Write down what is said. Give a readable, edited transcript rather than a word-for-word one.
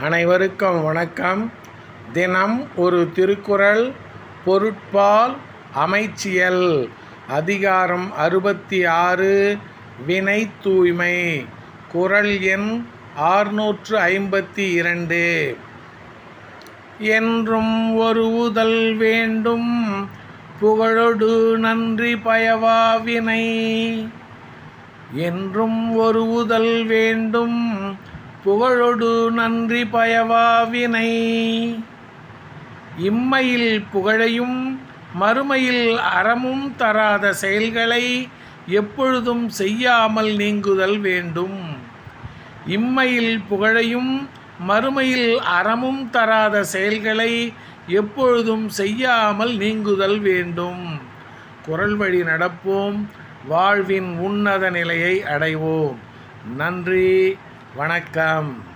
அனைவருக்கும் வணக்கம். தினம் ஒரு திருக்குறள். பொருட்பால் அமைச்சியல். அதிகாரம் 66. வினை தூய்மை. குறள் எண் 652. என்றும் ஒருவுதல் வேண்டும் புகழொடு நன்றி பயவா வினை. என்றும் ஒருவுதல் வேண்டும் புகழொடு நன்றி பயவா வினை. இம்மையில் புகழையும் மறுமையில் அறமும் தராத செயல்களை எப்பொழுதும் செய்யாமல் நீங்குதல் வேண்டும். இம்மையில் புகழையும் மறுமையில் அறமும் தராத செயல்களை எப்பொழுதும் செய்யாமல் நீங்குதல் வேண்டும். குறள் வழி நடப்போம், வாழ்வின் உன்னத நிலையை அடைவோம். நன்றி, வணக்கம்.